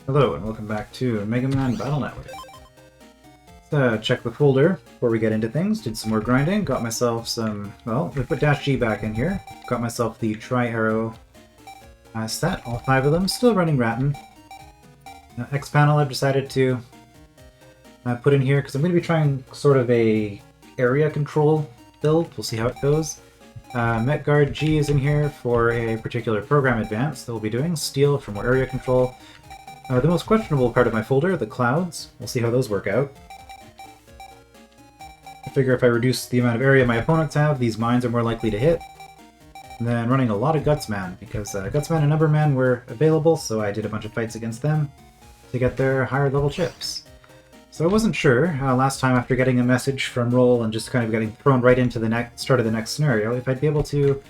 Hello and welcome back to Megaman Battle Network. Let's check the folder before we get into things. Did some more grinding, got myself some, well, we put Dash G back in here. Got myself the Tri-Arrow set, all 5 of them, still running Ratten. X panel I've decided to put in here because I'm going to be trying sort of a area control build. We'll see how it goes. Metguard G is in here for a particular program advance that we'll be doing. Steel for more area control. The most questionable part of my folder, the clouds. We'll see how those work out. I figure if I reduce the amount of area my opponents have, these mines are more likely to hit. And then running a lot of Gutsman, because Gutsman and Numberman were available, so I did a bunch of fights against them to get their higher level chips. So I wasn't sure, last time after getting a message from Roll and just kind of getting thrown right into the start of the next scenario, if I'd be able to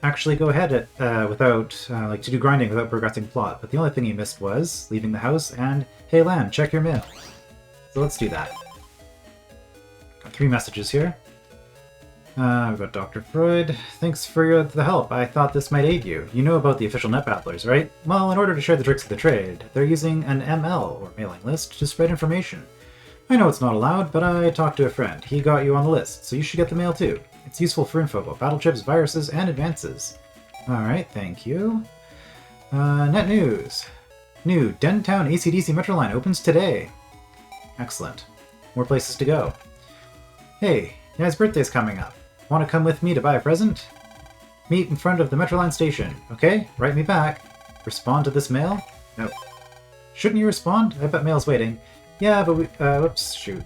actually go ahead without, to do grinding without progressing plot. But the only thing he missed was leaving the house and, hey Lan, check your mail. So let's do that. Got 3 messages here. We've got Dr. Freud. Thanks for the help. I thought this might aid you. You know about the official net battlers, right? Well, in order to share the tricks of the trade, they're using an ML, or mailing list, to spread information. I know it's not allowed, but I talked to a friend. He got you on the list, so you should get the mail too. It's useful for info about battle chips, viruses, and advances. Alright, thank you. Net news. New Dentown AC/DC Metro line opens today. Excellent. More places to go. Hey, his birthday's coming up. Want to come with me to buy a present? Meet in front of the Metro line station, okay? Write me back. Respond to this mail? No. Shouldn't you respond? I bet mail's waiting. Yeah, but we... whoops, shoot.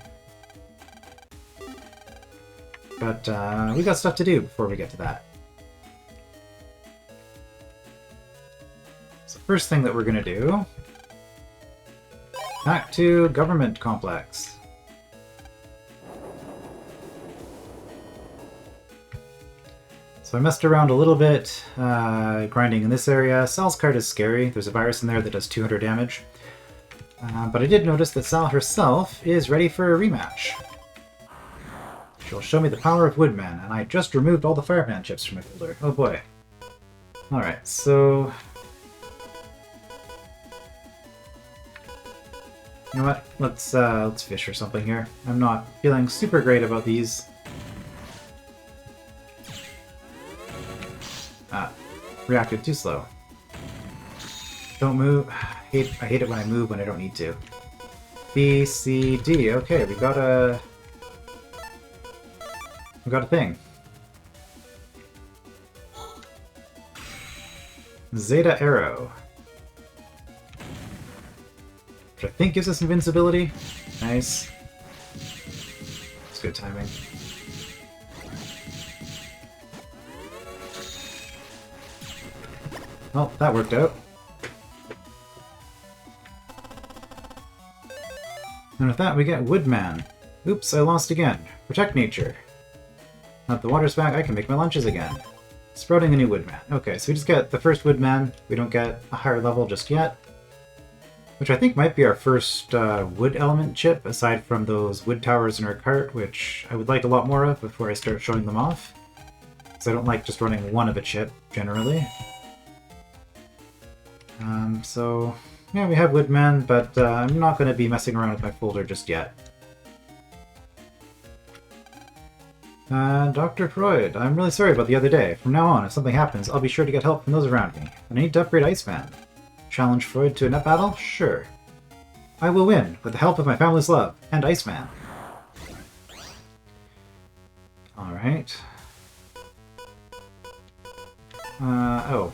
But, we got stuff to do before we get to that. So first thing that we're gonna do... Back to Government Complex. So I messed around a little bit, grinding in this area. Sal's card is scary. There's a virus in there that does 200 damage. But I did notice that Sal herself is ready for a rematch. She'll show me the power of Woodman, and I just removed all the Fireman chips from my folder. Oh boy. Alright, so... You know what? Let's fish or something here. I'm not feeling super great about these. Reacted too slow. Don't move. I hate it when I move when I don't need to. B, C, D. Okay, we got a thing. Zeta Arrow. Which I think gives us invincibility. Nice. It's good timing. Well, that worked out. And with that, we get Woodman. Oops, I lost again. Protect nature. Now that the water's back, I can make my lunches again. Sprouting a new Woodman. Okay, so we just get the first Woodman. We don't get a higher level just yet. Which I think might be our first wood element chip, aside from those wood towers in our cart, which I would like a lot more of before I start showing them off. Because I don't like just running one of a chip, generally. So, yeah, we have Woodman, but I'm not going to be messing around with my folder just yet. Dr. Freud, I'm really sorry about the other day. From now on, if something happens, I'll be sure to get help from those around me. And I need to upgrade Iceman. Challenge Freud to a net battle? Sure. I will win, with the help of my family's love, and Iceman. Alright. Oh.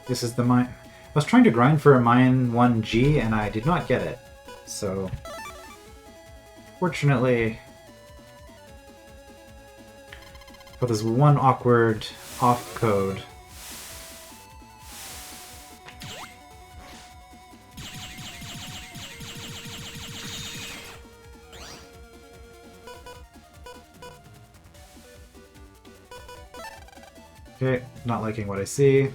This is the mine... I was trying to grind for a mine 1G, and I did not get it. So... Fortunately... For this one awkward off code... Okay, not liking what I see.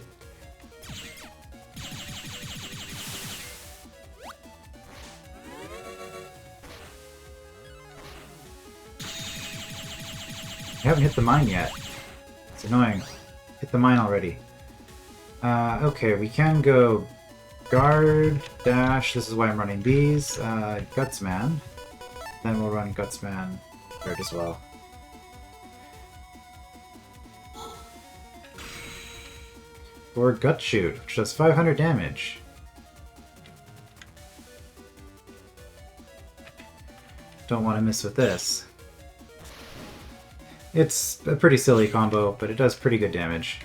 I haven't hit the mine yet. It's annoying. Hit the mine already. Okay, we can go Guard, dash, this is why I'm running these. Gutsman. Then we'll run Gutsman third as well. Or Gut Shoot, which does 500 damage. Don't want to miss with this. It's a pretty silly combo, but it does pretty good damage.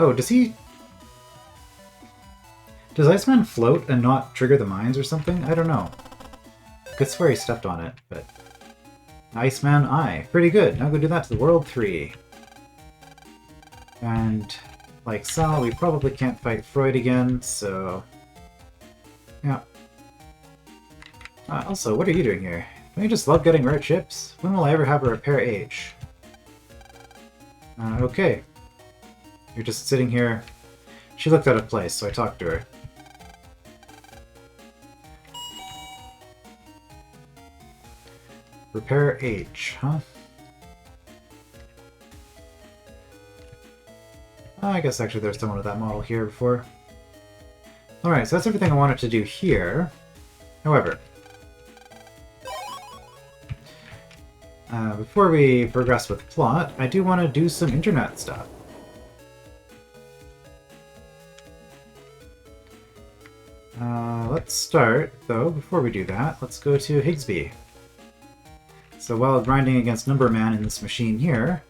Oh, does he... Does Iceman float and not trigger the mines or something? I don't know. I could swear he stepped on it, but... Iceman I. Pretty good. Now go do that to the World 3. And... like Sal, we probably can't fight Freud again, so... yeah. Also, what are you doing here? Don't you just love getting rare chips? When will I ever have a repair age? Okay. You're just sitting here. She looked out of place, so I talked to her. Repair H, huh? I guess actually there's someone with that model here before. Alright, so that's everything I wanted to do here. However, before we progress with plot, I do want to do some internet stuff. Let's start, though, before we do that, let's go to Higsby. So while grinding against Numberman in this machine here,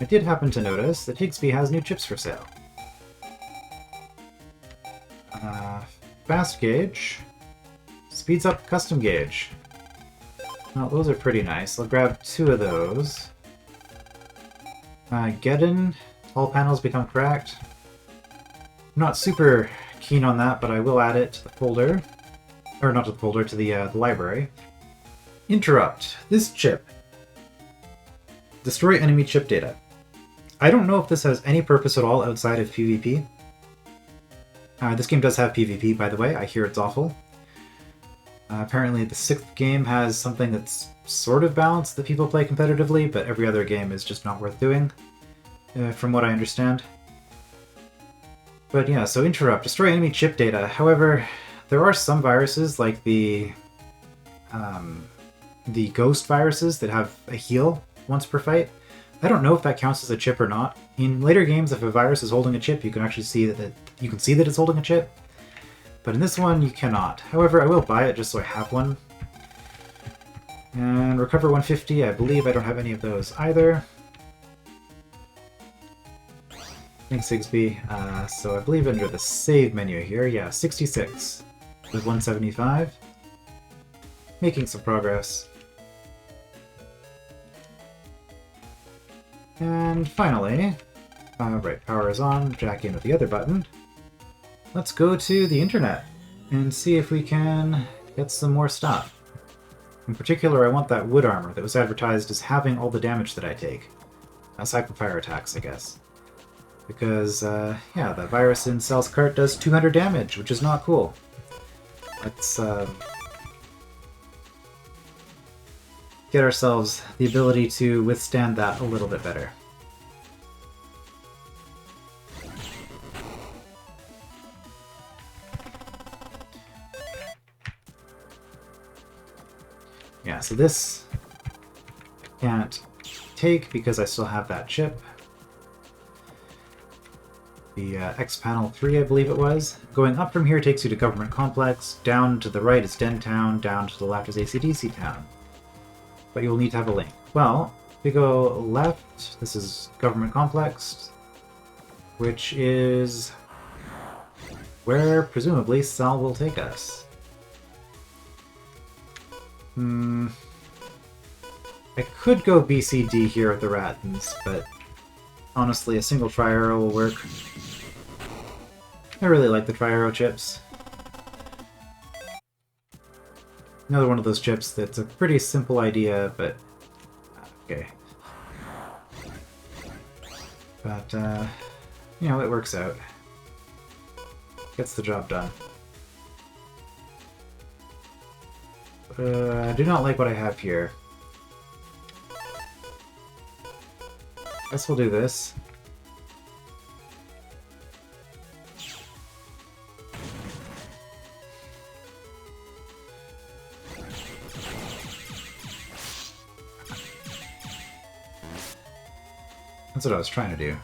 I did happen to notice that Higsby has new chips for sale. Fast Gauge. Speeds up Custom Gauge. Well, those are pretty nice. I'll grab 2 of those. Geddon. All panels become cracked. I'm not super keen on that, but I will add it to the folder. Or not to the folder, to the library. Interrupt. This chip. Destroy enemy chip data. I don't know if this has any purpose at all outside of PvP. This game does have PvP, by the way. I hear it's awful. Apparently the 6th game has something that's sort of balanced that people play competitively, but every other game is just not worth doing, from what I understand. But yeah, so interrupt. Destroy enemy chip data. However, there are some viruses, like the ghost viruses that have a heal once per fight. I don't know if that counts as a chip or not. In later games, if a virus is holding a chip, you can actually see that it's holding a chip. But in this one, you cannot. However, I will buy it just so I have one. And recover 150. I believe I don't have any of those either. Thanks, Higsby. So I believe under the save menu here, yeah, 66 with 175. Making some progress. And finally, right, power is on, jack in with the other button. Let's go to the internet and see if we can get some more stuff. In particular, I want that wood armor that was advertised as having all the damage that I take. Aside from fire attacks, I guess. Because, yeah, the virus in Sal's cart does 200 damage, which is not cool. Let's, get ourselves the ability to withstand that a little bit better. Yeah, so this I can't take because I still have that chip. The X panel 3, I believe it was. Going up from here takes you to Government Complex, down to the right is Dentown, down to the left is AC/DC Town. But you'll need to have a link. Well, if we go left, this is Government Complex, which is where presumably Sal will take us. I could go BCD here with the Rattans, but honestly, a single tri-arrow will work. I really like the tri-arrow chips. Another one of those chips that's a pretty simple idea, but okay. But, you know, it works out. Gets the job done. I do not like what I have here. Guess we'll do this. That's what I was trying to do.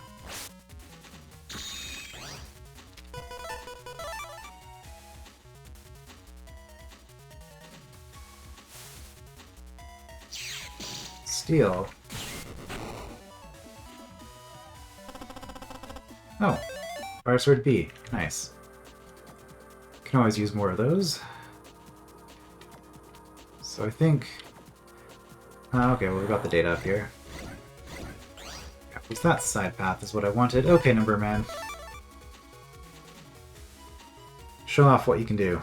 Steel. Oh, Fire Sword B. Nice. Can always use more of those. So I think... okay, well we got the data up here. Yeah, at least that side path is what I wanted. Okay, Number Man. Show off what you can do.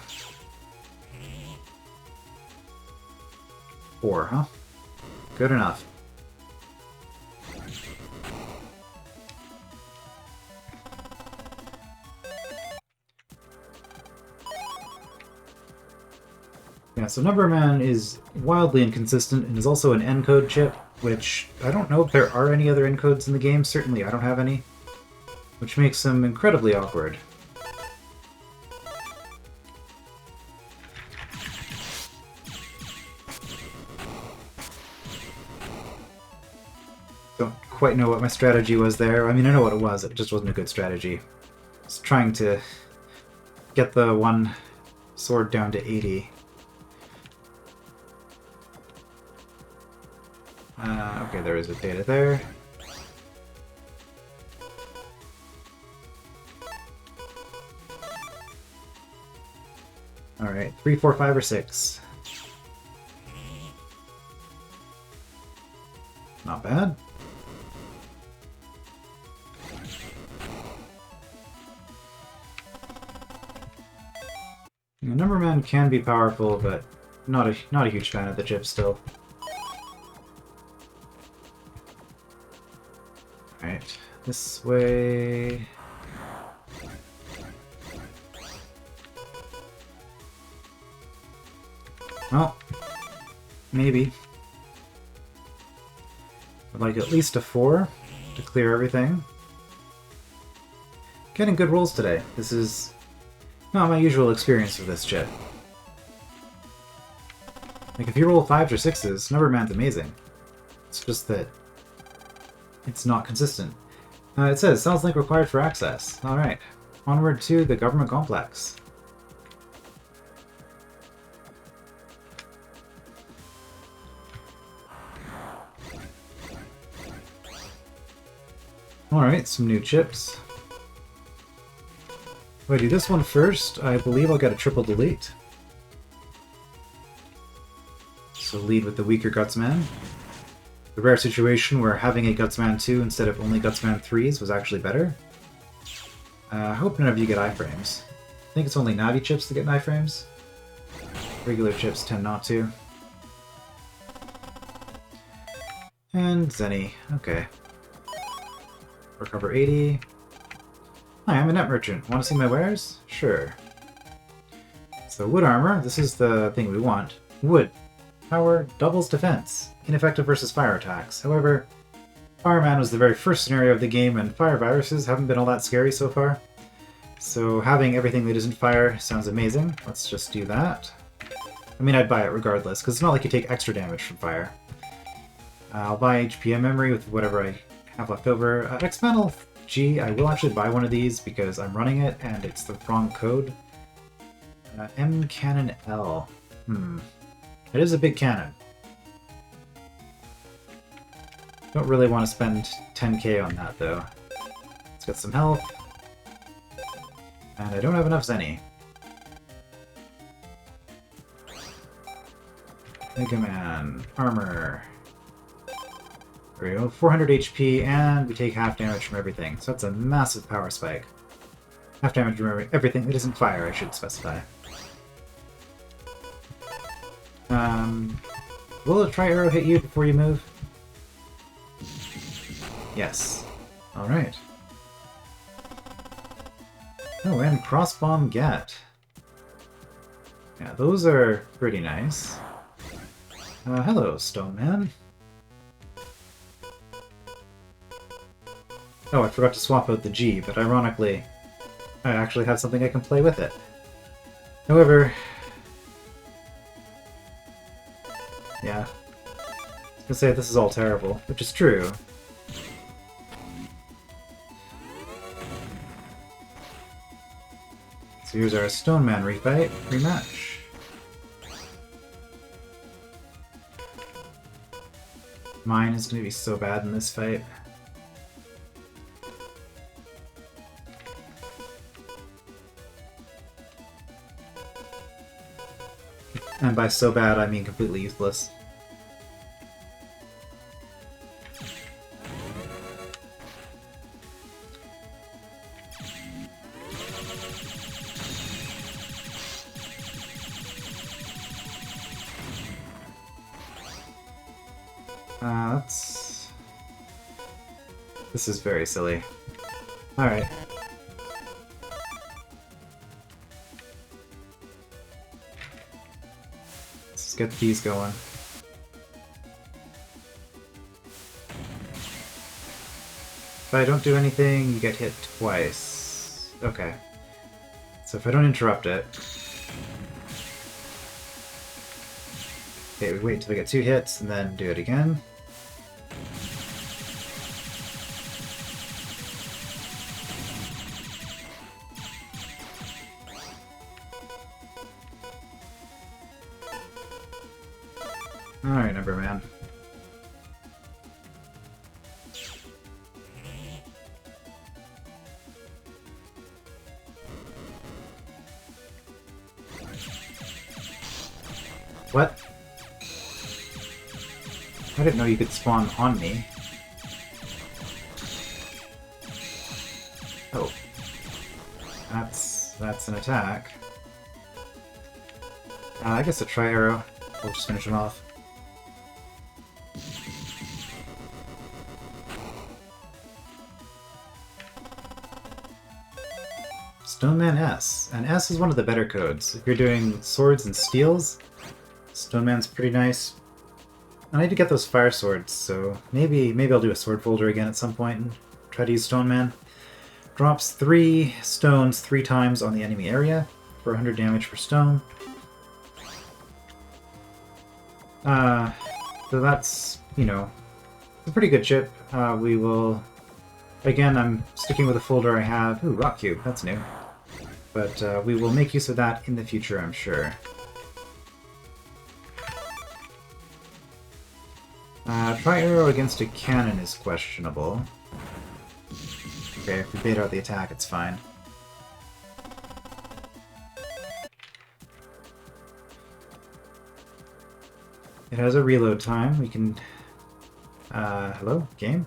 4, huh? Good enough. Yeah, so Number Man is wildly inconsistent and is also an encode chip, which I don't know if there are any other encodes in the game. Certainly I don't have any, which makes him incredibly awkward. Don't quite know what my strategy was there. I mean, I know what it was, it just wasn't a good strategy. I was trying to get the one sword down to 80. Okay, there is a data there. Alright, 3, 4, 5, or 6. Not bad. Number Man can be powerful, but not a huge fan of the chip still. Alright, this way... Well, maybe. I'd like at least a 4 to clear everything. Getting good rolls today. This is not my usual experience with this chip. Like, if you roll 5s or 6s, Number Man's amazing. It's just that it's not consistent. It says, sounds link required for access. Alright. Onward to the government complex. Alright, some new chips. If I do this one first, I believe I'll get a triple delete. So lead with the weaker Gutsman. The rare situation where having a Gutsman 2 instead of only Gutsman 3s was actually better. I hope none of you get iframes. I think it's only Navi chips that get iframes. Regular chips tend not to. And Zenny. Okay. Recover 80. Hi, I'm a net merchant. Want to see my wares? Sure. So wood armor, this is the thing we want. Wood. Power doubles defense. Ineffective versus fire attacks. However, Fireman was the very first scenario of the game, and fire viruses haven't been all that scary so far. So having everything that isn't fire sounds amazing. Let's just do that. I mean, I'd buy it regardless, because it's not like you take extra damage from fire. I'll buy HPM memory with whatever I have left over. X-Panel G, I will actually buy one of these because I'm running it and it's the wrong code. M Cannon L. It is a big cannon. Don't really want to spend 10k on that though. Let's get some health. And I don't have enough Zenny. Megaman. Armor. There we go. 400 HP, and we take half damage from everything. So that's a massive power spike. Half damage from everything that isn't fire, I should specify. Will a tri-arrow hit you before you move? Yes. Alright. Oh, and crossbomb get. Yeah, those are pretty nice. Hello, Stoneman. Oh, I forgot to swap out the G, but ironically, I actually have something I can play with it. However... yeah. I was gonna say this is all terrible, which is true. So here's our Stoneman rematch. Mine is going to be so bad in this fight. And by so bad, I mean completely useless. This is very silly. Alright. Let's get these going. If I don't do anything, you get hit twice. Okay. So if I don't interrupt it... okay, we wait until we get 2 hits, and then do it again. Alright, Number Man. What? I didn't know you could spawn on me. Oh. That's an attack. I guess a tri-arrow. We'll just finish him off. Stoneman.exe. And S is one of the better codes. If you're doing swords and steels, Stoneman's pretty nice. I need to get those fire swords, so maybe I'll do a sword folder again at some point and try to use Stoneman. Drops 3 stones 3 times on the enemy area for 100 damage per stone. So that's, you know, a pretty good chip. We will... again, I'm sticking with a folder I have. Ooh, Rock Cube, that's new. But we will make use of that in the future, I'm sure. Tri-arrow against a cannon is questionable. Okay, if we bait out the attack, it's fine. It has a reload time. We can... hello? Game?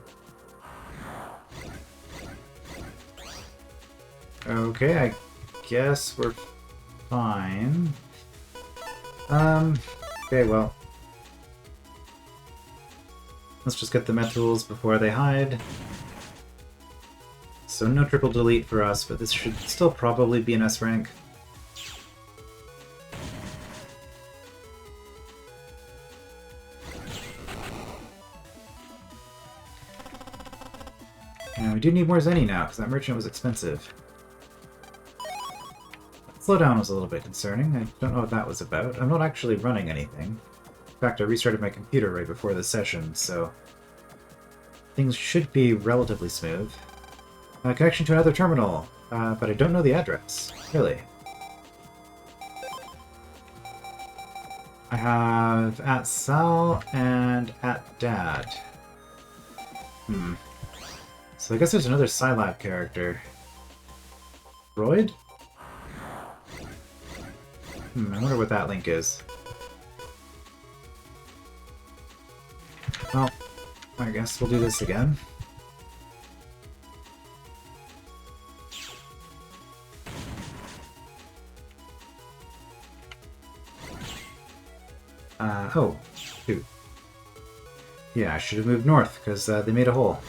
Okay, I guess we're fine. Okay, well. Let's just get the med tools before they hide. So no triple delete for us, but this should still probably be an S rank. And we do need more Zenny now, because that merchant was expensive. Slowdown was a little bit concerning. I don't know what that was about. I'm not actually running anything. In fact, I restarted my computer right before the session, so things should be relatively smooth. Connection to another terminal, but I don't know the address. Really. I have at Sal and at Dad. So I guess there's another Scilab character. Royd? I wonder what that link is. Well, I guess we'll do this again. Oh, shoot. Yeah, I should have moved north, because they made a hole.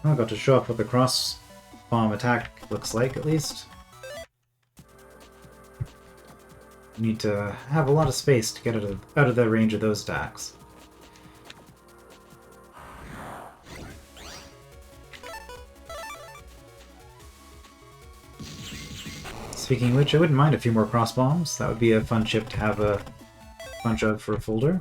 I got to show off what the cross bomb attack looks like, at least. You need to have a lot of space to get out of the range of those attacks. Speaking of which, I wouldn't mind a few more cross bombs. That would be a fun chip to have a bunch of for a folder.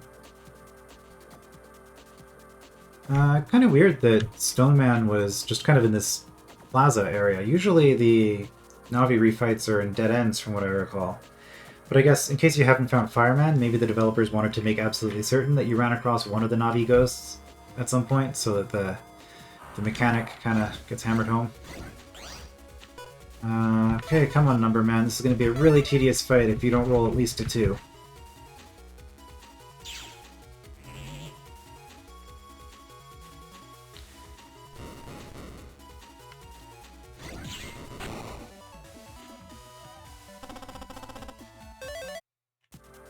Kind of weird that Stoneman was just kind of in this plaza area. Usually the Navi refights are in dead ends from what I recall. But I guess, in case you haven't found Fireman, maybe the developers wanted to make absolutely certain that you ran across one of the Navi ghosts at some point, so that the mechanic kind of gets hammered home. Okay, come on, Number Man. This is going to be a really tedious fight if you don't roll at least a 2.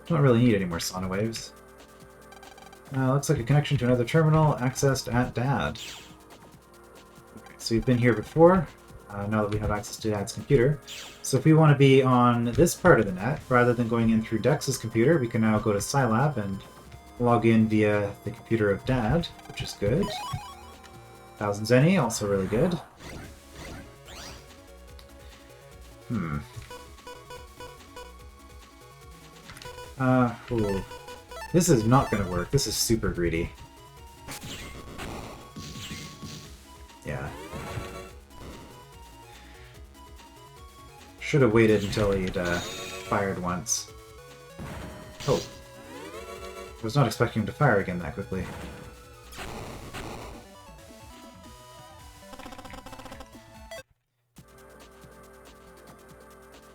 Don't really need any more Sauna Waves. Looks like a connection to another terminal accessed at Dad. Okay, so we've been here before, now that we have access to Dad's computer. So if we want to be on this part of the net, rather than going in through Dex's computer, we can now go to Scilab and log in via the computer of Dad, which is good. 1000 Zenny, also really good. Ooh. This is not gonna work. This is super greedy. Yeah. Should have waited until he'd fired once. Oh. I was not expecting him to fire again that quickly.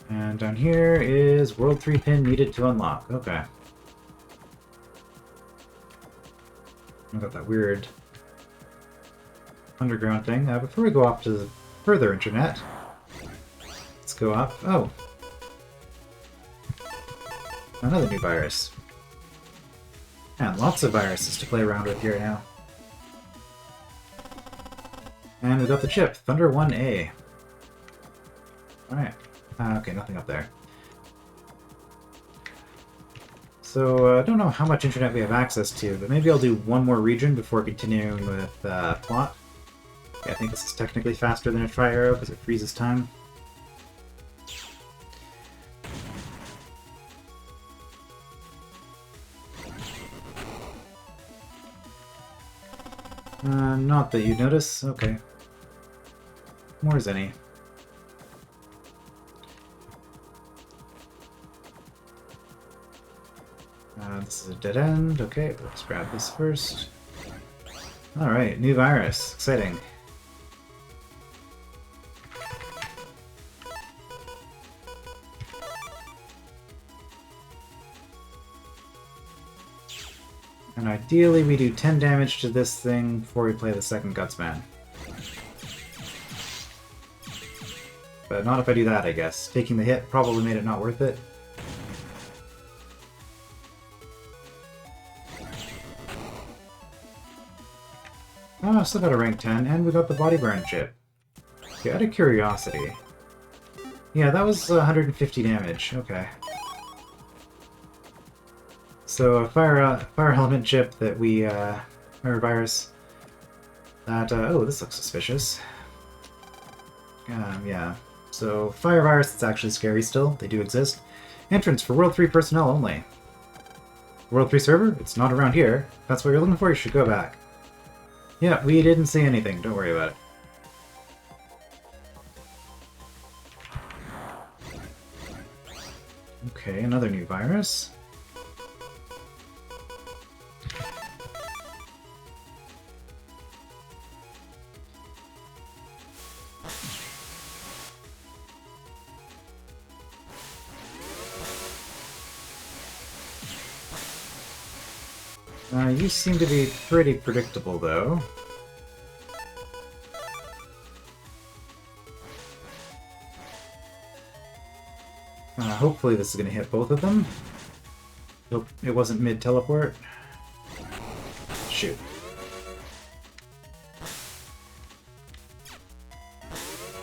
And down here is World 3 pin needed to unlock. Okay. I got that weird underground thing. Before we go off to the further internet, let's go up. Oh! Another new virus. And lots of viruses to play around with here now. And we got the chip, Thunder 1A. Alright. Okay, nothing up there. So, I don't know how much internet we have access to, but maybe I'll do one more region before continuing with plot. Okay, I think this is technically faster than a Tri-Arrow because it freezes time. Not that you notice. Okay. More Zenny. This is a dead end. Okay, let's grab this first. Alright, new virus. Exciting. And ideally we do 10 damage to this thing before we play the second Gutsman. But not if I do that, I guess. Taking the hit probably made it not worth it. Oh, still got a rank 10, and we got the body burn chip. Okay, out of curiosity. Yeah, that was 150 damage. Okay. So a fire element chip that we fire virus. That oh, this looks suspicious. Yeah. So fire virus that's actually scary still. They do exist. Entrance for World 3 personnel only. World 3 server? It's not around here. If that's what you're looking for, you should go back. Yeah, we didn't see anything. Don't worry about it. Okay, another new virus. You seem to be pretty predictable, though. Hopefully this is going to hit both of them. Hope it wasn't mid-teleport. Shoot.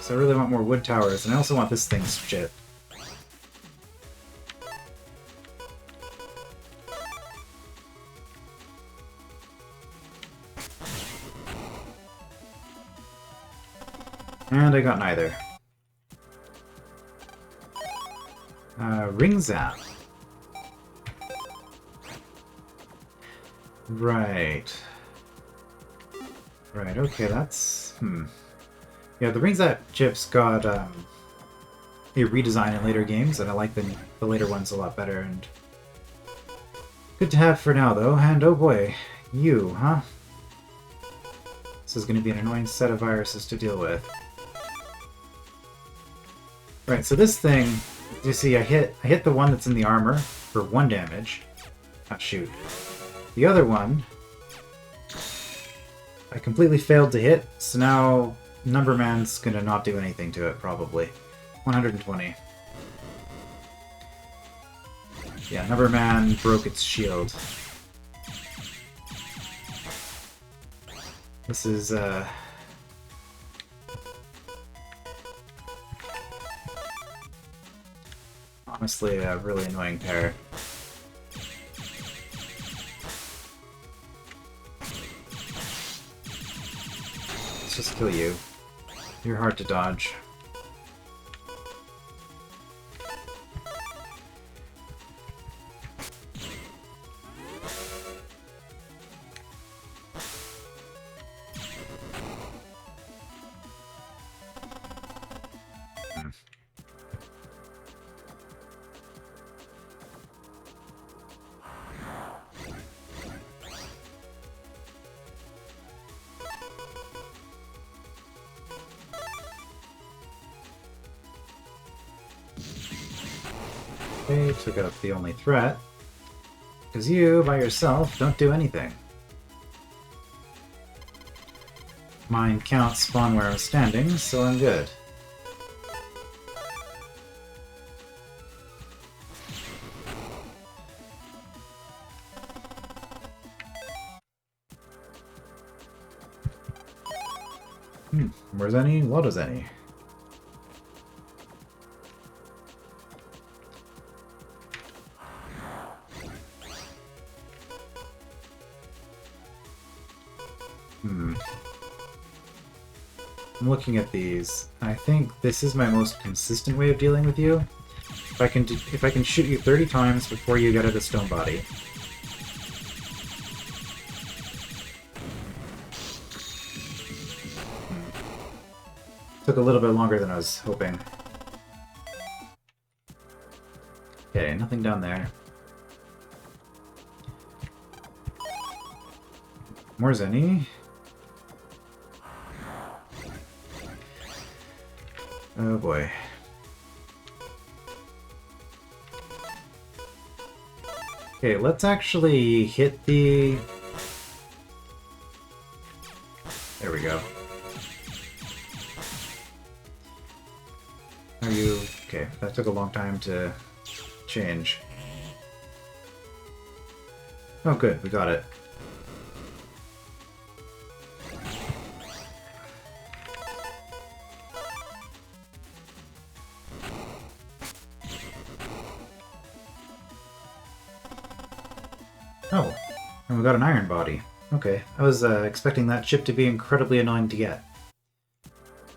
So I really want more wood towers, and I also want this thing's shit. And I got neither. Ring Zap. Right. Right, okay, that's... Yeah, the Ring Zap chips got a redesign in later games, and I like the later ones a lot better, and... Good to have for now, though, and oh boy, you, huh? This is going to be an annoying set of viruses to deal with. Right, so this thing, you see, I hit the one that's in the armor for 1 damage. Ah, shoot. The other one, I completely failed to hit, so now Numberman's gonna not do anything to it, probably. 120. Yeah, Numberman broke its shield. This is, honestly a really annoying pair. Let's just kill you. You're hard to dodge. Okay, took out the only threat. Because you, by yourself, don't do anything. Mine counts spawn where I'm standing, so I'm good. Where's any? What is any? I'm looking at these. I think this is my most consistent way of dealing with you. If I can shoot you 30 times before you get at a stone body. Took a little bit longer than I was hoping. Okay, nothing down there. More Zenny. Oh boy. Okay, let's actually hit the... There we go. Are you... Okay, that took a long time to change. Oh good, we got it. Oh, and we got an iron body. Okay, I was expecting that chip to be incredibly annoying to get.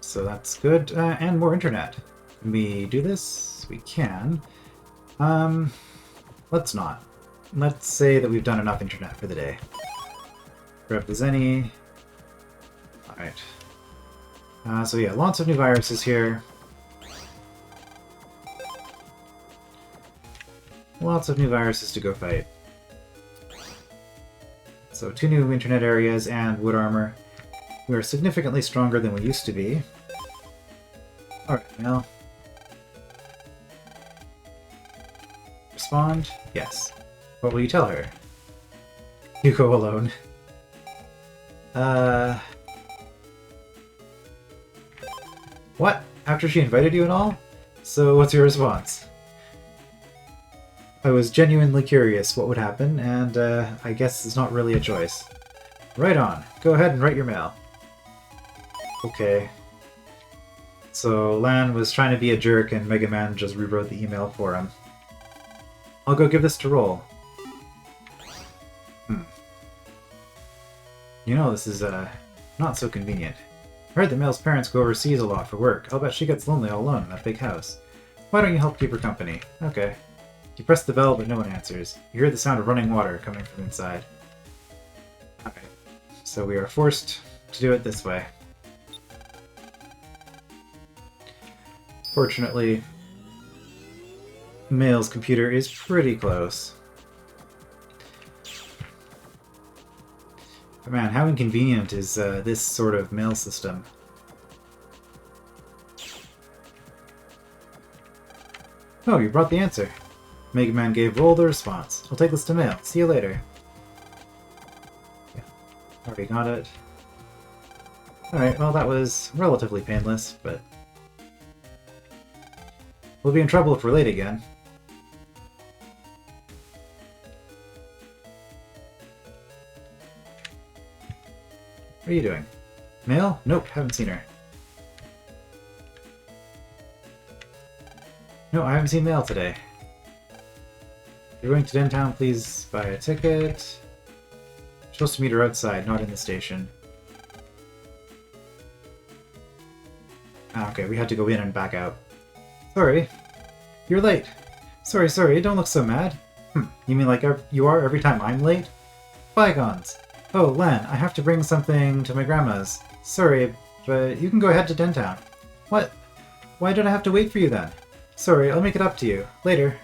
So that's good, and more internet. Can we do this? We can. Let's not. Let's say that we've done enough internet for the day. Grab the Zenny. Alright. So yeah, lots of new viruses here. Lots of new viruses to go fight. So 2 new internet areas and wood armor. We are significantly stronger than we used to be. Alright, now. Respond? Yes. What will you tell her? You go alone. What? After she invited you and all? So what's your response? I was genuinely curious what would happen, and I guess it's not really a choice. Right on. Go ahead and write your mail. Okay. So Lan was trying to be a jerk and Megaman just rewrote the email for him. I'll go give this to Roll. You know, this is not so convenient. I heard that Mail's parents go overseas a lot for work. I'll bet she gets lonely all alone in that big house. Why don't you help keep her company? Okay. You press the bell, but no one answers. You hear the sound of running water coming from inside. Okay. So we are forced to do it this way. Fortunately, Mail's computer is pretty close. But man, how inconvenient is this sort of mail system? Oh, you brought the answer. Megaman gave Roll the response. I'll take this to mail. See you later. Yeah, already got it. Alright, well that was relatively painless, but... we'll be in trouble if we're late again. What are you doing? Mail? Nope, haven't seen her. No, I haven't seen Mail today. If you're going to Dentown, please buy a ticket. You're supposed to meet her outside, not in the station. Ah, okay, we had to go in and back out. Sorry. You're late. Sorry, don't look so mad. You mean like you are every time I'm late? Bygones. Oh, Len, I have to bring something to my grandma's. Sorry, but you can go ahead to Dentown. What? Why did I have to wait for you then? Sorry, I'll make it up to you. Later.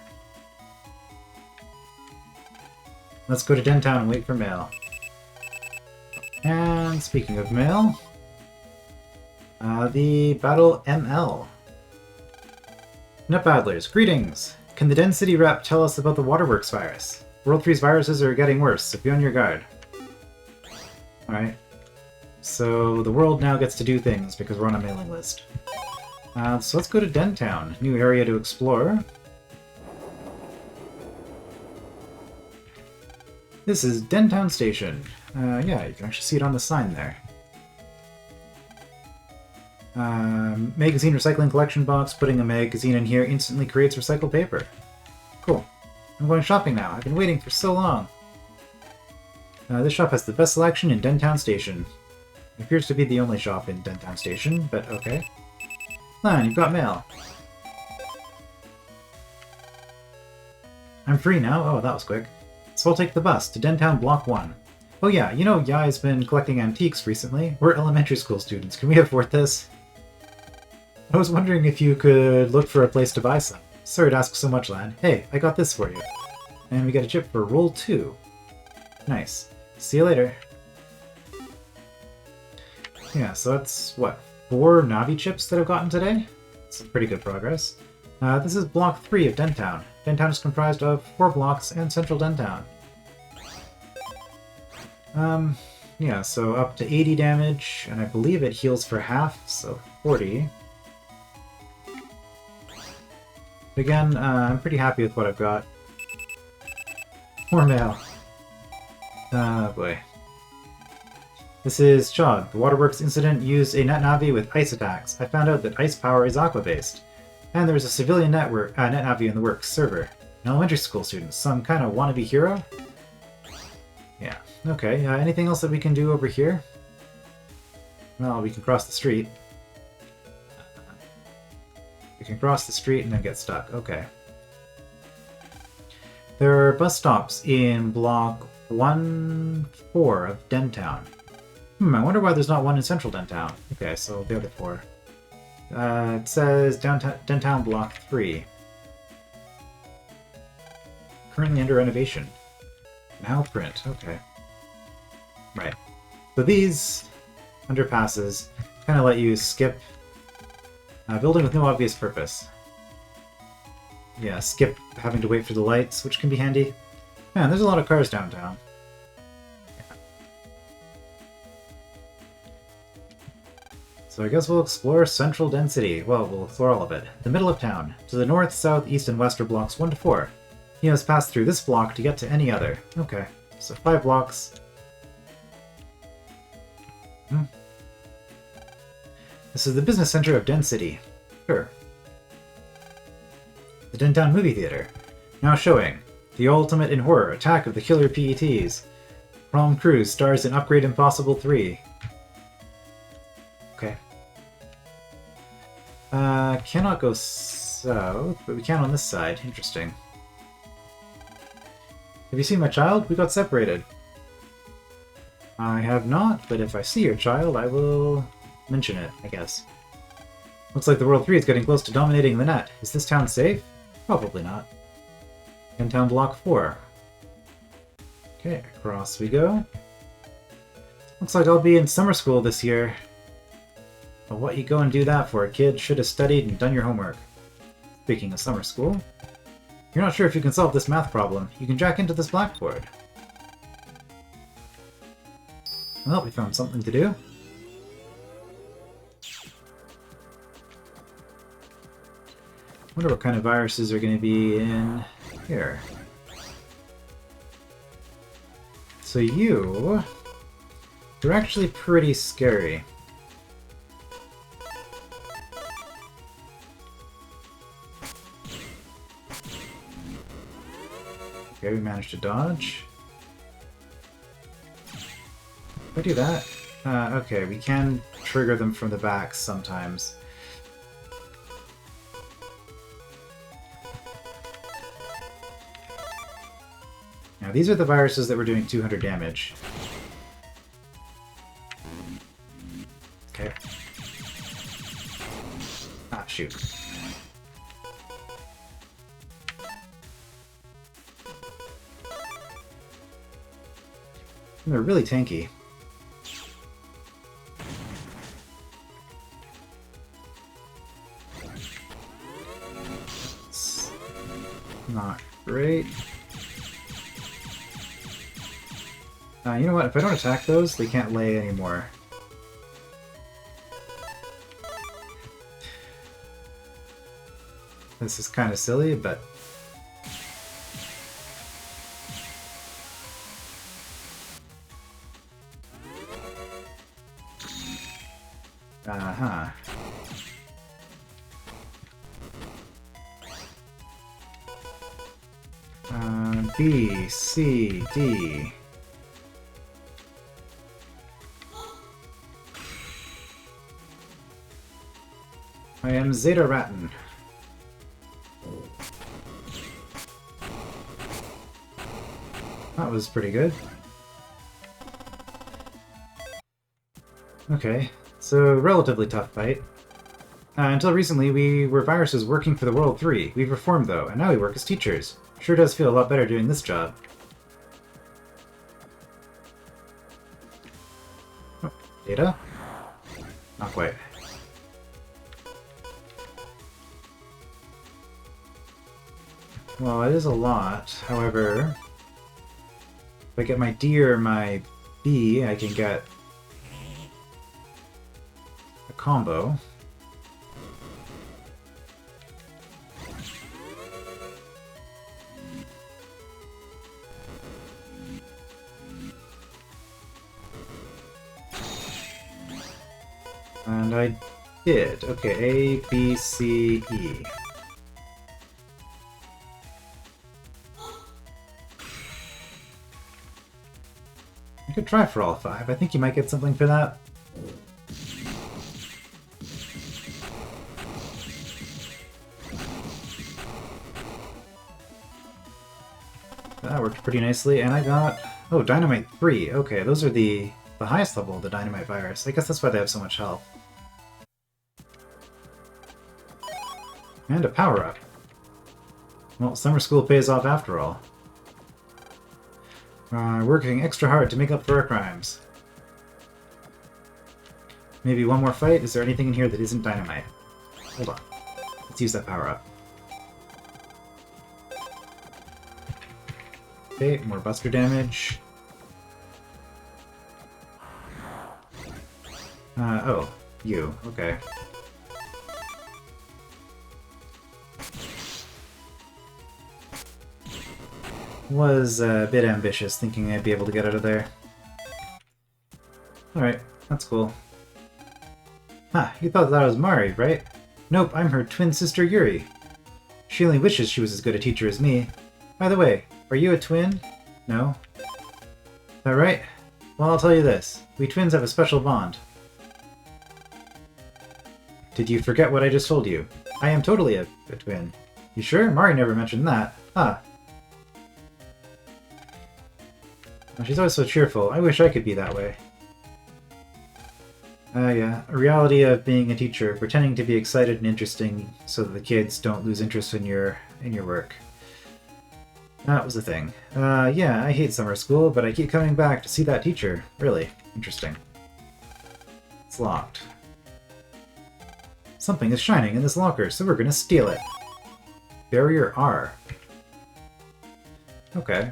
Let's go to Dentown and wait for mail. And speaking of mail, the Battle ML. Net Battlers, greetings! Can the Den City rep tell us about the Waterworks virus? World 3's viruses are getting worse, so be on your guard. Alright. So the world now gets to do things because we're on a mailing list. So let's go to Dentown. New area to explore. This is Dentown Station. Yeah, you can actually see it on the sign there. Magazine recycling collection box. Putting a magazine in here instantly creates recycled paper. Cool. I'm going shopping now. I've been waiting for so long. This shop has the best selection in Dentown Station. It appears to be the only shop in Dentown Station, but okay. Lan, you've got mail. I'm free now? Oh, that was quick. So I'll take the bus to Dentown Block 1. Oh yeah, you know Yai's been collecting antiques recently. We're elementary school students. Can we afford this? I was wondering if you could look for a place to buy some. Sorry to ask so much, Lan. Hey, I got this for you. And we got a chip for roll 2. Nice. See you later. Yeah, so that's, what, 4 Navi chips that I've gotten today? It's pretty good progress. This is Block 3 of Dentown. Dentown is comprised of 4 blocks and Central Dentown. Yeah, so up to 80 damage, and I believe it heals for half, so 40. Again, I'm pretty happy with what I've got. More mail. Ah, boy. This is Chod. The Waterworks incident used a net navi with ice attacks. I found out that ice power is aqua-based. And there's a civilian net navi in the works server. An elementary school student. Some kind of wannabe hero? Yeah. Okay, anything else that we can do over here? Well, we can cross the street. We can cross the street and then get stuck. Okay. There are bus stops in Block 1-4 of Dentown. I wonder why there's not one in Central Dentown. Okay, so the other 4. It says Dentown Block 3. Currently under renovation. Now print, okay. Right. So these underpasses kind of let you skip building with no obvious purpose. Yeah, skip having to wait for the lights, which can be handy. Man, there's a lot of cars downtown. Yeah. So I guess we'll explore Central Density. Well, we'll explore all of it. The middle of town. To the north, south, east, and west are blocks 1-4. You must pass through this block to get to any other. Okay, so 5 blocks. This is the business center of Den City. Sure. The Dentown Movie Theater. Now showing. The Ultimate in Horror, Attack of the Killer PETs. Prom Cruise stars in Upgrade Impossible 3. Okay. Cannot go south, but we can on this side. Interesting. Have you seen my child? We got separated. I have not, but if I see your child, I will mention it, I guess. Looks like the World 3 is getting close to dominating the net. Is this town safe? Probably not. Dentown Block 4. Okay, across we go. Looks like I'll be in summer school this year. But what you go and do that for, kid? Should have studied and done your homework. Speaking of summer school, you're not sure if you can solve this math problem. You can jack into this blackboard. Well, we found something to do. Wonder what kind of viruses are going to be in here. So you're actually pretty scary. Okay, we managed to dodge. If I do that? Okay, we can trigger them from the back sometimes. Now, these are the viruses that were doing 200 damage. Okay. Ah, shoot. And they're really tanky. It's not great. You know what? If I don't attack those, they can't lay anymore. This is kind of silly, but... Uh-huh. B, C, D... I am Zeta Ratton. That was pretty good. Okay, so relatively tough fight. Until recently, we were viruses working for the World 3. We've reformed, though, and now we work as teachers. Sure does feel a lot better doing this job. Oh, data? Not quite. Well, it is a lot. However, if I get my D or my B, I can get a combo. And I did. Okay, A, B, C, E. I could try for all 5. I think you might get something for that. That worked pretty nicely, and I got... Oh, Dynamite 3. Okay, those are the highest level of the Dynamite virus. I guess that's why they have so much health. And a power-up. Well, summer school pays off after all. Working extra hard to make up for our crimes. Maybe one more fight? Is there anything in here that isn't dynamite? Hold on. Let's use that power-up. Okay, more buster damage. Oh, you. Okay. Was a bit ambitious, thinking I'd be able to get out of there. Alright, that's cool. Ha, you thought that was Mari, right? Nope, I'm her twin sister Yuri. She only wishes she was as good a teacher as me. By the way, are you a twin? No? That right? Well, I'll tell you this. We twins have a special bond. Did you forget what I just told you? I am totally a twin. You sure? Mari never mentioned that. Huh. Oh, she's always so cheerful. I wish I could be that way. Yeah. A reality of being a teacher, pretending to be excited and interesting so that the kids don't lose interest in your work. That was the thing. Yeah, I hate summer school, but I keep coming back to see that teacher. Really interesting. It's locked. Something is shining in this locker, so we're gonna steal it. Barrier R. Okay.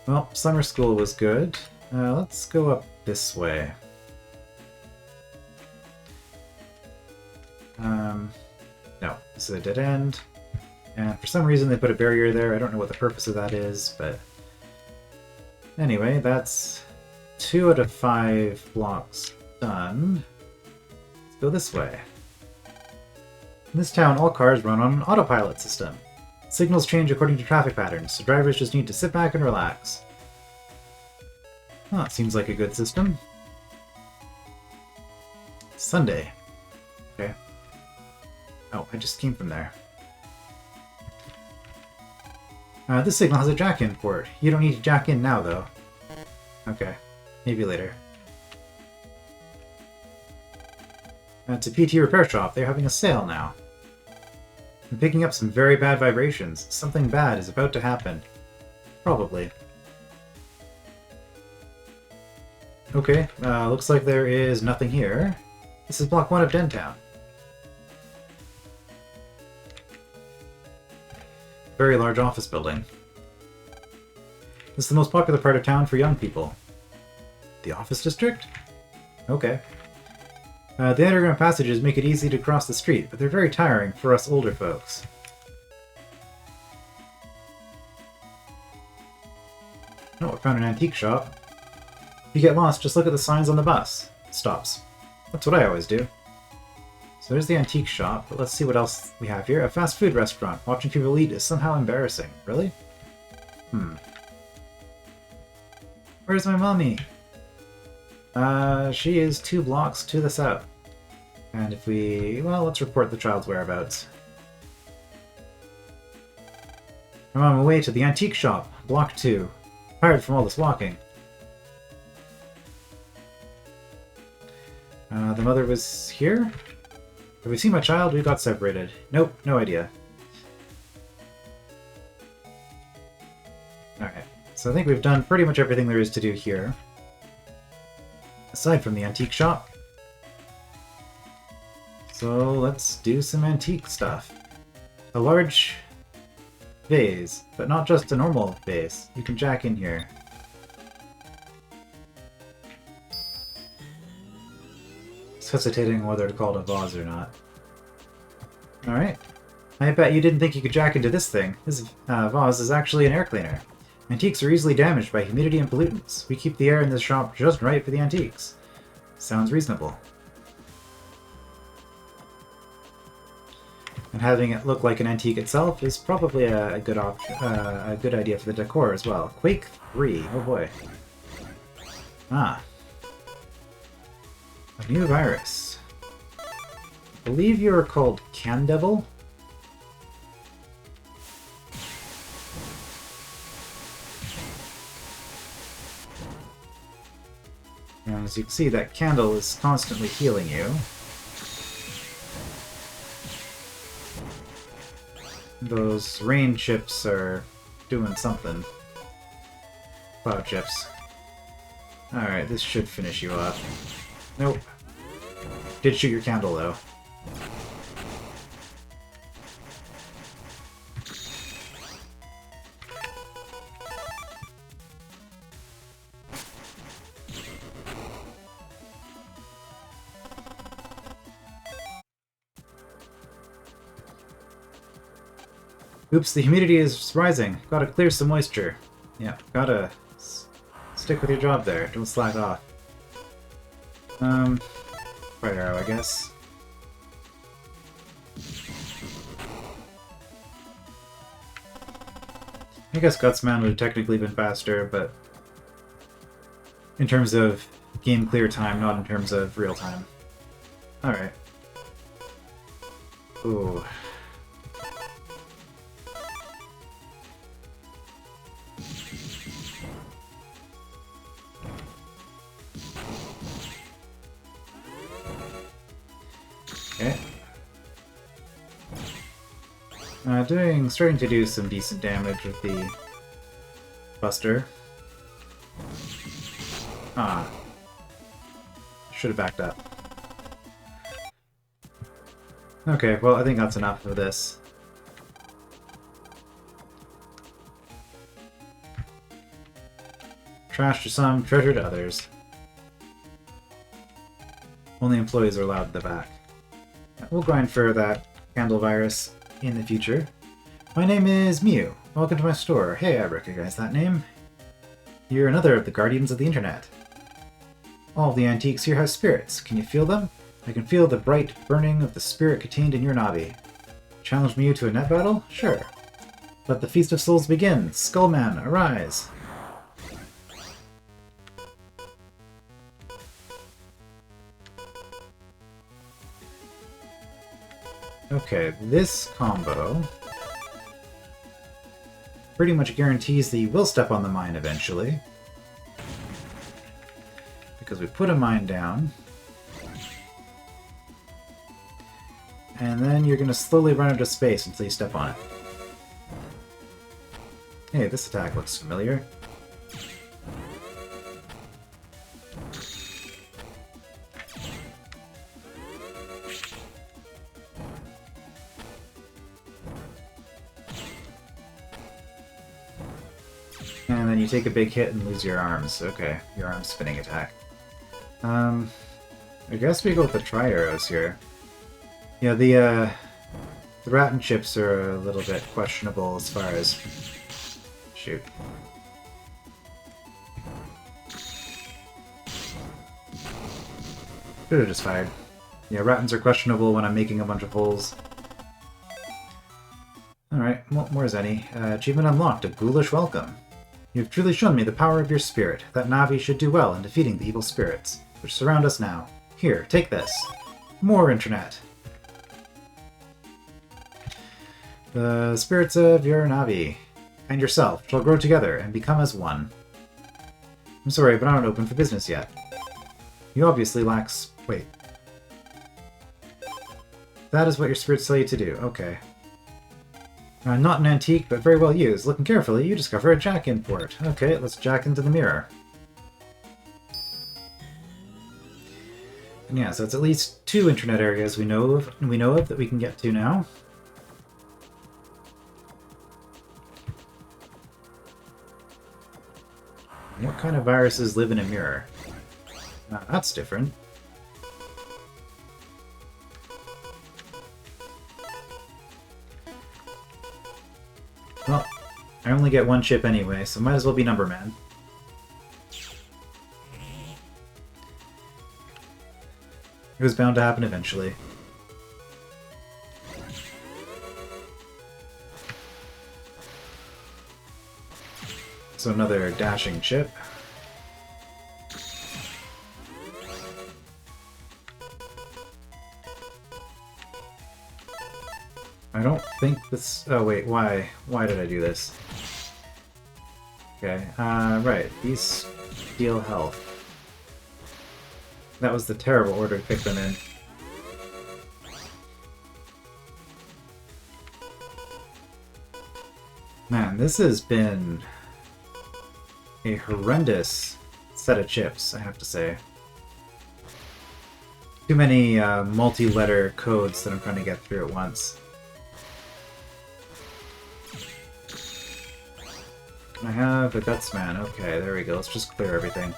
Well, summer school was good. Let's go up this way. No, this is a dead end. And for some reason they put a barrier there. I don't know what the purpose of that is, but... Anyway, that's 2 out of 5 blocks done. Let's go this way. In this town, all cars run on an autopilot system. Signals change according to traffic patterns, so drivers just need to sit back and relax. Oh, it seems like a good system. Sunday. Okay. Oh, I just came from there. This signal has a jack-in port. You don't need to jack in now, though. Okay. Maybe later. It's a PT repair shop. They're having a sale now. I'm picking up some very bad vibrations. Something bad is about to happen. Probably. Okay, looks like there is nothing here. This is Block 1 of Dentown. Very large office building. This is the most popular part of town for young people. The office district? Okay. The underground passages make it easy to cross the street, but they're very tiring for us older folks. Oh, I found an antique shop. If you get lost, just look at the signs on the bus. Stops. That's what I always do. So there's the antique shop, but let's see what else we have here. A fast food restaurant. Watching people eat is somehow embarrassing. Really? Where's my mommy? She is 2 blocks to the south. And if we... well, let's report the child's whereabouts. I'm on my way to the antique shop, Block 2. Tired from all this walking. The mother was here? Have we seen my child? We got separated. Nope, no idea. Okay, so I think we've done pretty much everything there is to do here. Aside from the antique shop. So let's do some antique stuff. A large vase, but not just a normal vase. You can jack in here. Just hesitating whether to call it a vase or not. Alright. I bet you didn't think you could jack into this thing. This vase is actually an air cleaner. Antiques are easily damaged by humidity and pollutants. We keep the air in this shop just right for the antiques. Sounds reasonable. And having it look like an antique itself is probably a good idea for the decor as well. Quake 3, oh boy. Ah. A new virus. I believe you are called Candevil? And as you can see, that candle is constantly healing you. Those rain chips are doing something. Cloud chips. Alright, this should finish you off. Nope. Did shoot your candle, though. Oops, the humidity is rising. Gotta clear some moisture. Yeah, gotta stick with your job there. Don't slack off. Fire arrow, I guess. I guess Gutsman would have technically been faster, but in terms of game clear time, not in terms of real time. Alright. Ooh. Okay. Starting to do some decent damage with the Buster. Ah. Should have backed up. Okay, well, I think that's enough of this. Trash to some, treasure to others. Only employees are allowed in the back. We'll grind for that candle virus in the future. My name is Mew. Welcome to my store. Hey, I recognize that name. You're another of the guardians of the internet. All of the antiques here have spirits. Can you feel them? I can feel the bright burning of the spirit contained in your Navi. Challenge Mew to a net battle? Sure. Let the Feast of Souls begin. Skullman, arise. Okay, this combo pretty much guarantees that you will step on the mine eventually. Because we put a mine down. And then you're going to slowly run out of space until you step on it. Hey, this attack looks familiar. And then you take a big hit and lose your arms. Okay, your arm spinning attack. I guess we go with the tri-arrows here. Yeah, the rat and chips are a little bit questionable as far as... Shoot. Should have just fired. Yeah, rattans are questionable when I'm making a bunch of holes. Alright, well, more Zenny. Achievement unlocked, a ghoulish welcome. You've truly shown me the power of your spirit. That Navi should do well in defeating the evil spirits, which surround us now. Here, take this. More internet. The spirits of your Navi and yourself shall grow together and become as one. I'm sorry, but I'm not open for business yet. You obviously lack... Wait. That is what your spirits tell you to do. Okay. Not an antique, but very well used. Looking carefully, you discover a jack import. Okay, let's jack into the mirror. And yeah, so it's at least 2 internet areas we know of that we can get to now. What kind of viruses live in a mirror? That's different. Well, I only get 1 chip anyway, so might as well be Number Man. It was bound to happen eventually. So another dashing chip. I don't think this... Oh wait, why? Why did I do this? Okay, right. These deal health. That was the terrible order to pick them in. Man, this has been a horrendous set of chips, I have to say. Too many multi-letter codes that I'm trying to get through at once. Can I have a Gutsman? Okay, there we go. Let's just clear everything.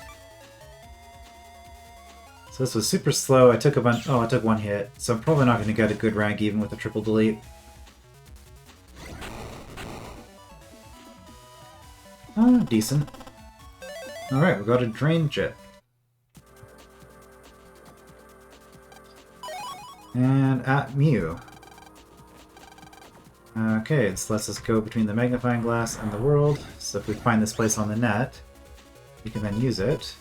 So this was super slow. I took a bunch... Oh, I took 1 hit. So I'm probably not going to get a good rank even with a triple delete. Oh, decent. Alright, we got a Drain Chip. And at Mew. Okay, this lets us go between the magnifying glass and the world. So if we find this place on the net, we can then use it.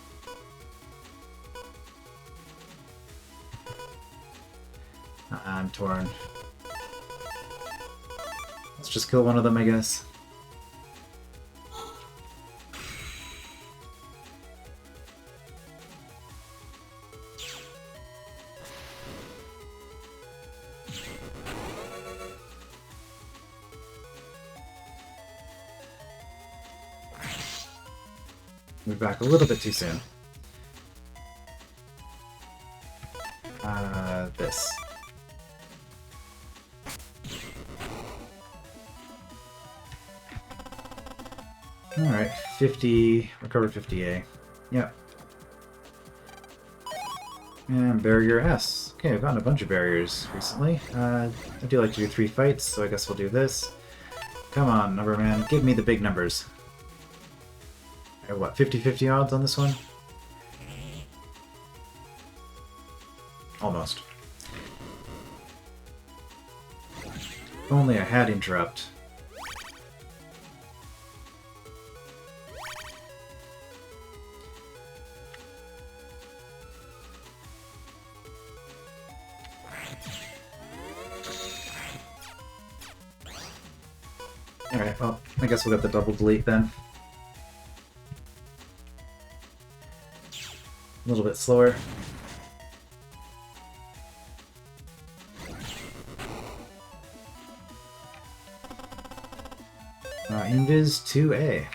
I'm torn. Let's just kill one of them, I guess. Move back a little bit too soon. This. Alright, 50, recovered 50A. Yep. And barrier S. Okay, I've gotten a bunch of barriers recently. I do like to do 3 fights, so I guess we'll do this. Come on, number man, give me the big numbers. What, 50-50 odds on this one? Almost. If only I had interrupt. Alright, well, I guess we'll get the double delete then. A little bit slower. Invis 2A.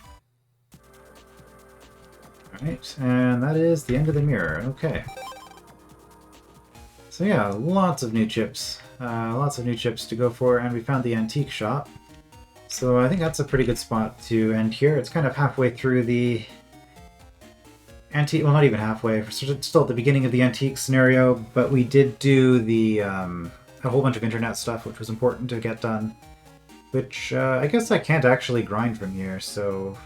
Alright, and that is the end of the mirror. Okay. So yeah, lots of new chips. Lots of new chips to go for, and we found the antique shop. So I think that's a pretty good spot to end here. It's kind of halfway through the antique, well, not even halfway, it's still at the beginning of the antique scenario, but we did do the a whole bunch of internet stuff, which was important to get done, which I guess I can't actually grind from here, so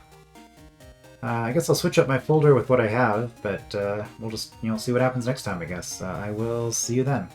I guess I'll switch up my folder with what I have, but we'll just, see what happens next time, I guess. I will see you then.